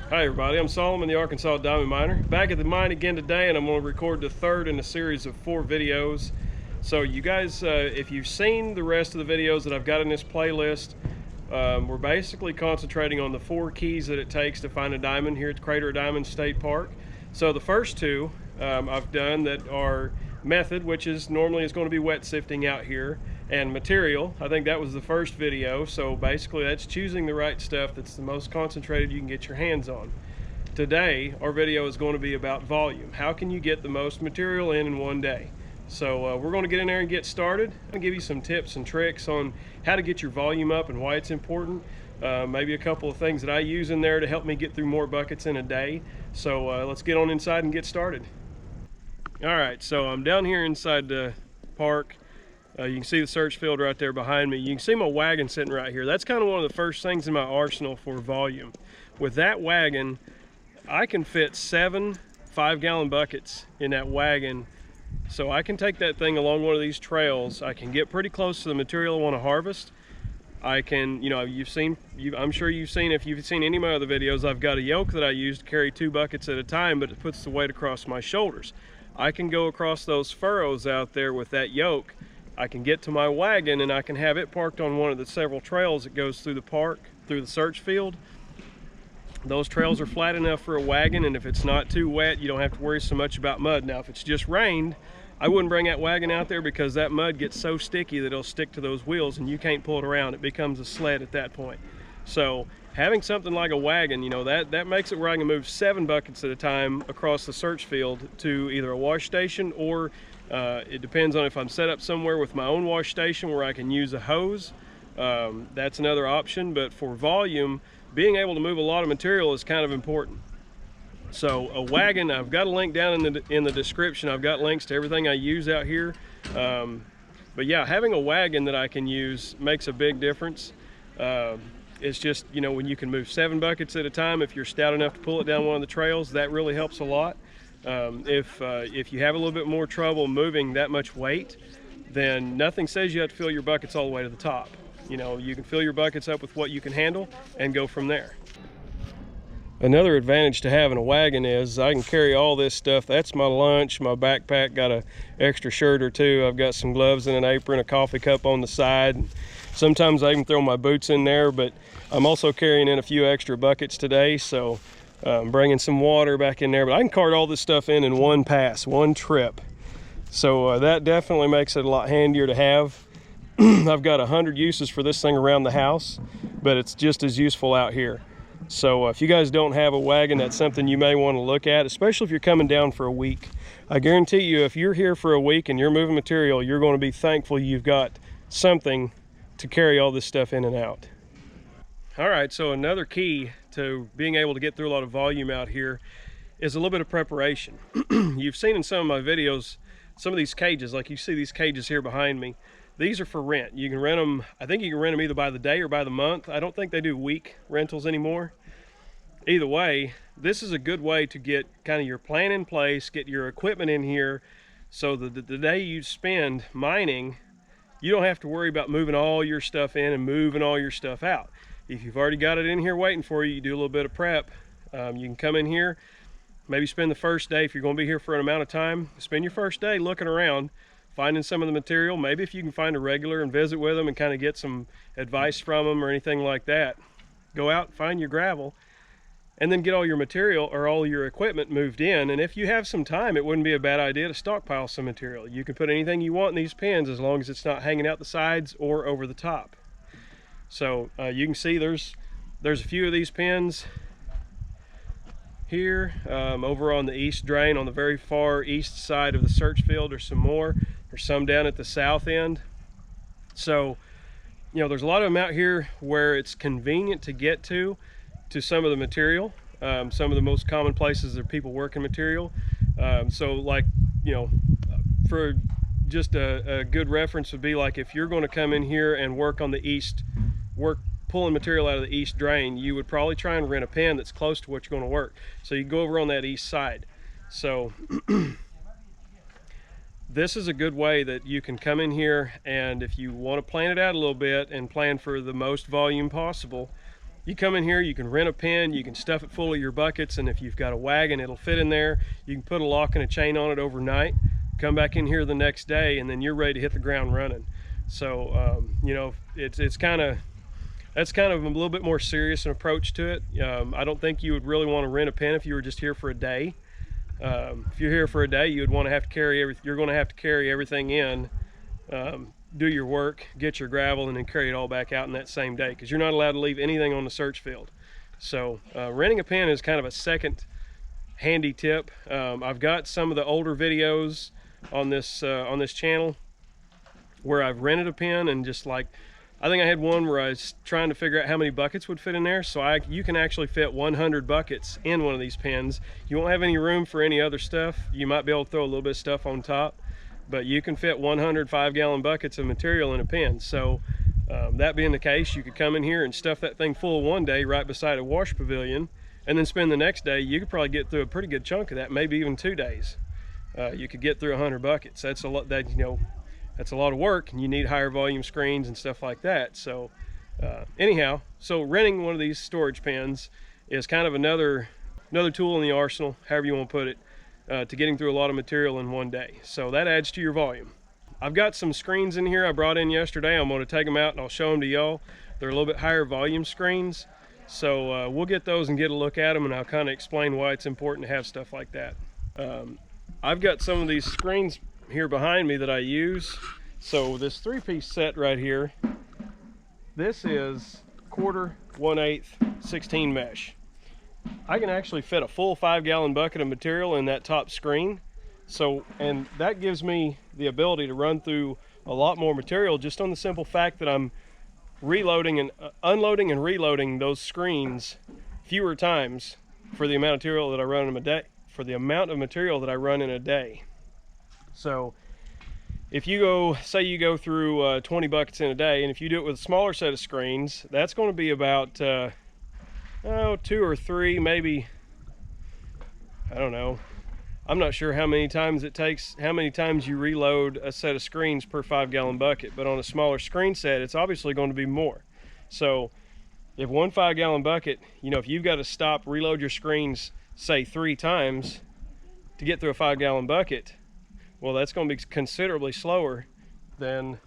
Hi everybody, I'm Solomon, the Arkansas Diamond Miner. Back at the mine again today, and I'm going to record the third in a series of 4 videos. So you guys, if you've seen the rest of the videos that I've got in this playlist, we're basically concentrating on the 4 keys that it takes to find a diamond here at the Crater of Diamonds State Park. So the first 2 I've done that are method, which is normally going to be wet sifting out here, and material. I think that was the first video. So basically that's choosing the right stuff that's the most concentrated you can get your hands on. Today our video is going to be about volume. How can you get the most material in one day? So we're going to get in there and get started. I'm going to give you some tips and tricks on how to get your volume up and why it's important. Maybe a couple of things that I use in there to help me get through more buckets in a day. So let's get on inside and get started. Alright, so I'm down here inside the park. You can see the search field right there behind me. You can see my wagon sitting right here. That's kind of one of the first things in my arsenal for volume. With that wagon, I can fit 7 5-gallon buckets in that wagon. So I can take that thing along one of these trails. I can get pretty close to the material I want to harvest. I can, you know, I'm sure you've seen, if you've seen any of my other videos, I've got a yoke that I use to carry 2 buckets at a time, but it puts the weight across my shoulders. I can go across those furrows out there with that yoke. I can get to my wagon and I can have it parked on one of the several trails that goes through the park, through the search field. Those trails are flat enough for a wagon, and if it's not too wet, you don't have to worry so much about mud. Now, if it's just rained, I wouldn't bring that wagon out there because that mud gets so sticky that it'll stick to those wheels and you can't pull it around. It becomes a sled at that point. So having something like a wagon, you know, that makes it where I can move 7 buckets at a time across the search field to either a wash station, or it depends on if I'm set up somewhere with my own wash station where I can use a hose. That's another option. But for volume, being able to move a lot of material is kind of important. So a wagon, I've got a link down in the description. I've got links to everything I use out here. But yeah, having a wagon that I can use makes a big difference. It's just, you know, when you can move 7 buckets at a time, if you're stout enough to pull it down one of the trails, that really helps a lot. If you have a little bit more trouble moving that much weight, then nothing says you have to fill your buckets all the way to the top. You know, you can fill your buckets up with what you can handle and go from there. Another advantage to having a wagon is I can carry all this stuff. That's my lunch, my backpack, got an extra shirt or 2. I've got some gloves and an apron, a coffee cup on the side. Sometimes I even throw my boots in there, but I'm also carrying in a few extra buckets today, so I'm bringing some water back in there. But I can cart all this stuff in one pass, one trip. So that definitely makes it a lot handier to have. I've got 100 uses for this thing around the house, but it's just as useful out here. So if you guys don't have a wagon, that's something you may want to look at, especially if you're coming down for a week. I guarantee you, if you're here for a week and you're moving material, you're going to be thankful you've got something to carry all this stuff in and out. All right, so another key to being able to get through a lot of volume out here is a little bit of preparation. You've seen in some of my videos, some of these cages, like you see these cages here behind me, these are for rent. You can rent them, I think you can rent them either by the day or by the month. I don't think they do week rentals anymore. Either way, this is a good way to get kind of your plan in place, get your equipment in here, so that the day you spend mining, you don't have to worry about moving all your stuff in and moving all your stuff out. If you've already got it in here waiting for you, you do a little bit of prep. You can come in here, maybe spend the first day, if you're going to be here for an amount of time, spend your first day looking around, finding some of the material. Maybe if you can find a regular and visit with them and kind of get some advice from them or anything like that. Go out, find your gravel, and then get all your material or all your equipment moved in. And if you have some time, it wouldn't be a bad idea to stockpile some material. You can put anything you want in these pins as long as it's not hanging out the sides or over the top. So you can see there's a few of these pins here. Over on the east drain, on the very far east side of the search field, there's some more. There's some down at the south end. So, you know, there's a lot of them out here where it's convenient to get to some of the material. Some of the most common places that people work in material. So like, you know, for just a good reference would be like if you're going to come in here and work on the east, pulling material out of the east drain, you would probably try and rent a pen that's close to what you're going to work. So you go over on that east side. So this is a good way that you can come in here, and if you want to plan it out a little bit and plan for the most volume possible, You come in here, you can rent a pen, you can stuff it full of your buckets, and if you've got a wagon, it'll fit in there. You can put a lock and a chain on it overnight, come back in here the next day, and then you're ready to hit the ground running. So you know, that's kind of a little bit more serious an approach to it. I don't think you would really want to rent a pen if you were just here for a day. If you're here for a day, you would want to have to carry you're going to have to carry everything in, do your work, get your gravel, and then carry it all back out in that same day, because you're not allowed to leave anything on the search field. So renting a pen is kind of a second handy tip. I've got some of the older videos on this channel where I've rented a pen, and just like, I think I had one where I was trying to figure out how many buckets would fit in there. So you can actually fit 100 buckets in one of these pens. You won't have any room for any other stuff. You might be able to throw a little bit of stuff on top, but you can fit 100 5-gallon buckets of material in a pen. So that being the case, you could come in here and stuff that thing full one day right beside a wash pavilion, and then spend the next day. You could probably get through a pretty good chunk of that, maybe even 2 days. You could get through 100 buckets. That's a lot. That, you know, that's a lot of work, and you need higher volume screens and stuff like that. So anyhow, so renting one of these storage pens is kind of another tool in the arsenal, however you want to put it, to getting through a lot of material in one day. So that adds to your volume. I've got some screens in here I brought in yesterday. I'm going to take them out and I'll show them to y'all. They're a little bit higher volume screens, so we'll get those and get a look at them, and I'll kind of explain why it's important to have stuff like that. I've got some of these screens here behind me that I use. So this 3-piece set right here, this is 1/4, 1/8, 16 mesh. I can actually fit a full 5-gallon bucket of material in that top screen. So, and that gives me the ability to run through a lot more material, just on the simple fact that I'm reloading and unloading and reloading those screens fewer times for the amount of material that I run in a day. In a day. So if you go, say you go through 20 buckets in a day, and if you do it with a smaller set of screens, that's going to be about 2 or 3, maybe, I don't know. I'm not sure how many times it takes, how many times you reload a set of screens per 5-gallon bucket, but on a smaller screen set, it's obviously going to be more. So if one 5-gallon bucket, you know, if you've got to stop, reload your screens, say 3 times to get through a 5-gallon bucket, well, that's going to be considerably slower than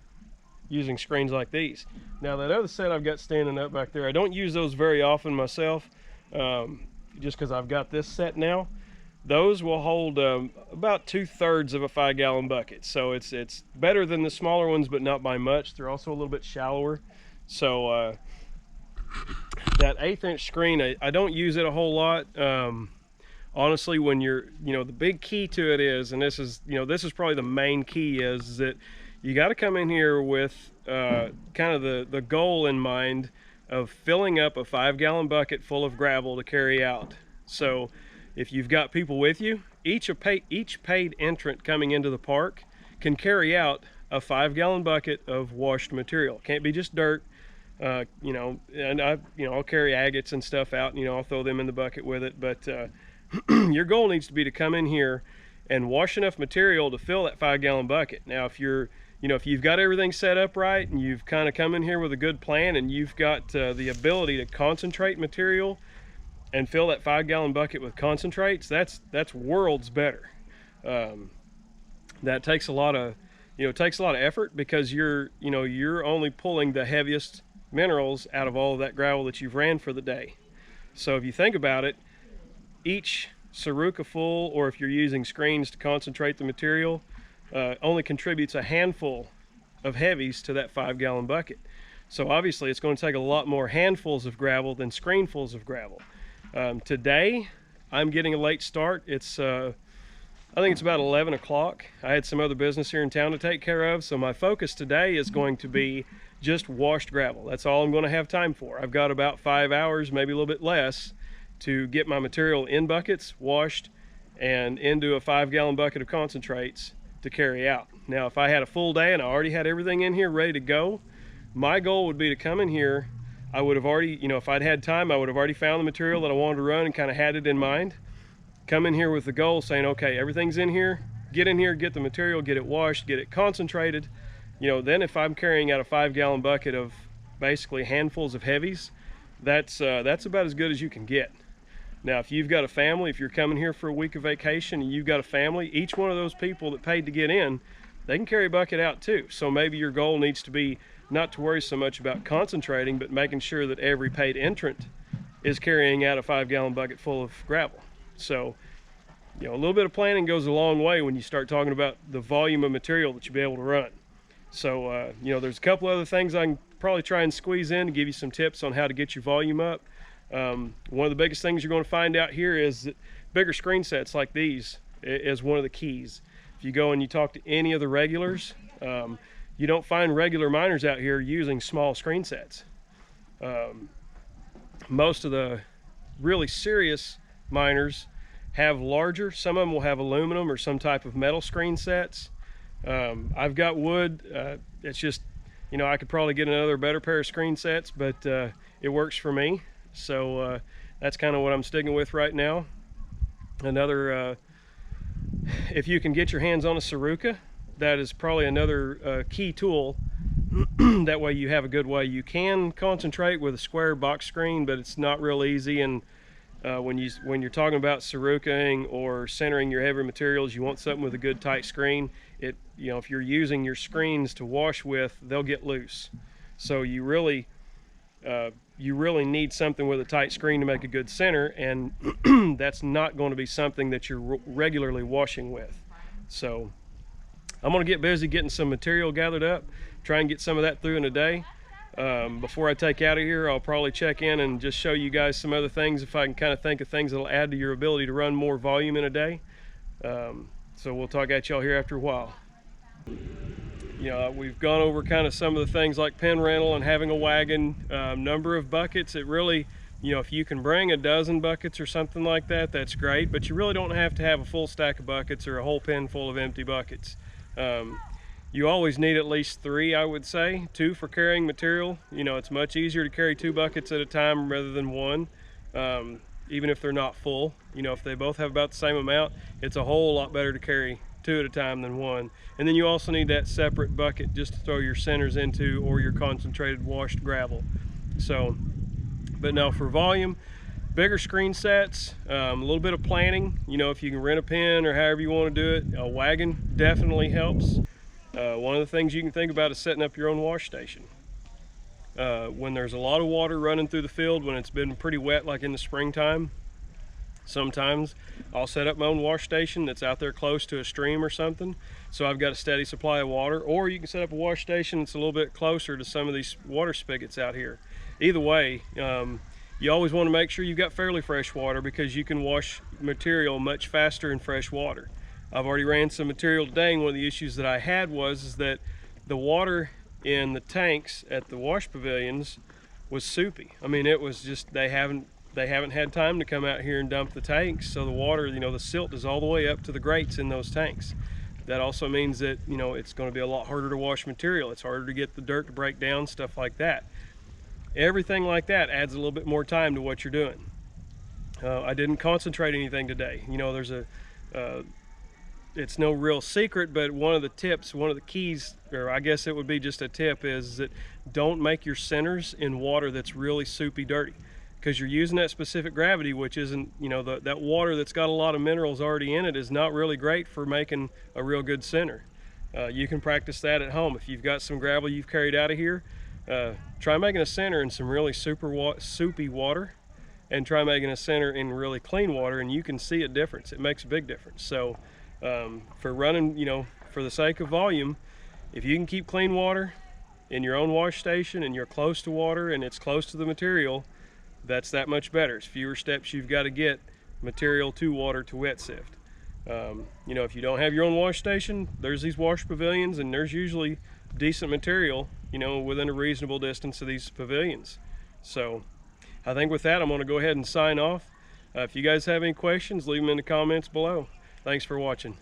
using screens like these. Now, that other set I've got standing up back there, I don't use those very often myself, just because I've got this set now. Those will hold about 2/3 of a 5-gallon bucket. So it's better than the smaller ones, but not by much. They're also a little bit shallower. So that 1/8-inch screen, I don't use it a whole lot. Honestly, when you're, you know, the big key to it is, and this is, you know, this is probably the main key, is that you got to come in here with kind of the goal in mind of filling up a 5-gallon bucket full of gravel to carry out. So if you've got people with you, each paid entrant coming into the park can carry out a 5-gallon bucket of washed material. Can't be just dirt. You know, and I'll carry agates and stuff out, and, you know, I'll throw them in the bucket with it, but your goal needs to be to come in here and wash enough material to fill that 5-gallon bucket. Now, if you've got everything set up right, and you've kind of come in here with a good plan, and you've got the ability to concentrate material and fill that 5-gallon bucket with concentrates, that's worlds better. That takes a lot of, effort, because you're only pulling the heaviest minerals out of all of that gravel that you've ran for the day. So if you think about it, each Saruka full, or if you're using screens to concentrate the material, only contributes a handful of heavies to that 5-gallon bucket. So obviously it's going to take a lot more handfuls of gravel than screenfuls of gravel. Today I'm getting a late start. It's I think it's about 11 o'clock. I had some other business here in town to take care of, so my focus today is going to be just washed gravel. That's all I'm going to have time for. I've got about 5 hours, maybe a little bit less, to get my material in buckets, washed, and into a 5-gallon bucket of concentrates to carry out. Now, if I had a full day and I already had everything in here ready to go, my goal would be to come in here. I would have already, if I'd had time, I would have already found the material that I wanted to run and kind of had it in mind. Come in here with the goal saying, okay, everything's in here, get in here, get the material, get it washed, get it concentrated. Then if I'm carrying out a 5-gallon bucket of basically handfuls of heavies, that's about as good as you can get. Now, if you've got a family, if you're coming here for a week of vacation and you've got a family, each one of those people that paid to get in, they can carry a bucket out too. So maybe your goal needs to be not to worry so much about concentrating, but making sure that every paid entrant is carrying out a 5-gallon bucket full of gravel. So, you know, a little bit of planning goes a long way when you start talking about the volume of material that you'll be able to run. So, you know, there's a couple other things I can probably try and squeeze in to give you some tips on how to get your volume up. One of the biggest things you're going to find out here is that bigger screen sets like these is one of the keys. If you go and you talk to any of the regulars, you don't find regular miners out here using small screen sets. Most of the really serious miners have larger. Some of them will have aluminum or some type of metal screen sets. I've got wood. It's just, you know, I could probably get another better pair of screen sets, but it works for me. So that's kind of what I'm sticking with right now. Another, if you can get your hands on a Saruka, that is probably another key tool. That way you have a good way. You can concentrate with a square box screen, but it's not real easy. And when you're talking about Sarukaing or centering your heavy materials, you want something with a good tight screen. You know, if you're using your screens to wash with, they'll get loose. So you really need something with a tight screen to make a good center, and that's not going to be something that you're regularly washing with. So I'm going to get busy getting some material gathered up, try and get some of that through in a day. Before I take out of here, I'll probably check in and just show you guys some other things if I can kind of think of things that'll add to your ability to run more volume in a day. So we'll talk at y'all here after a while. You know, we've gone over kind of some of the things like pen rental and having a wagon, number of buckets. It really, you know, if you can bring a dozen buckets or something like that, that's great, but you really don't have to have a full stack of buckets or a whole pen full of empty buckets. You always need at least 3, I would say, 2 for carrying material. You know, it's much easier to carry 2 buckets at a time rather than 1, even if they're not full. You know, if they both have about the same amount, it's a whole lot better to carry 2 at a time than 1. And then you also need that separate bucket just to throw your centers into, or your concentrated washed gravel. So, but no, for volume, bigger screen sets, a little bit of planning. You know, if you can rent a pen or however you want to do it, a wagon definitely helps. One of the things you can think about is setting up your own wash station. When there's a lot of water running through the field, when it's been pretty wet like in the springtime, sometimes I'll set up my own wash station that's out there close to a stream or something, so I've got a steady supply of water. Or you can set up a wash station that's a little bit closer to some of these water spigots out here. Either way, you always want to make sure you've got fairly fresh water, because you can wash material much faster in fresh water. I've already ran some material today, and one of the issues that I had was that the water in the tanks at the wash pavilions was soupy. I mean, it was just, they haven't had time to come out here and dump the tanks, so the water, you know, the silt is all the way up to the grates in those tanks. That also means that, you know, it's going to be a lot harder to wash material. It's harder to get the dirt to break down, stuff like that. Everything like that adds a little bit more time to what you're doing. I didn't concentrate anything today. You know, there's it's no real secret, but one of the tips, one of the keys, or I guess it would be just a tip, is that don't make your centers in water that's really soupy dirty, because you're using that specific gravity, which isn't, you know, that water that's got a lot of minerals already in it is not really great for making a real good center. You can practice that at home. If you've got some gravel you've carried out of here, try making a center in some really soupy water, and try making a center in really clean water, and you can see a difference. It makes a big difference. So for running, you know, for the sake of volume, if you can keep clean water in your own wash station and you're close to water and it's close to the material, that's that much better. It's fewer steps you've got to get material to water to wet sift. You know, if you don't have your own wash station, there's these wash pavilions, and there's usually decent material, you know, within a reasonable distance of these pavilions. So I think with that, I'm going to go ahead and sign off. If you guys have any questions, leave them in the comments below. Thanks for watching.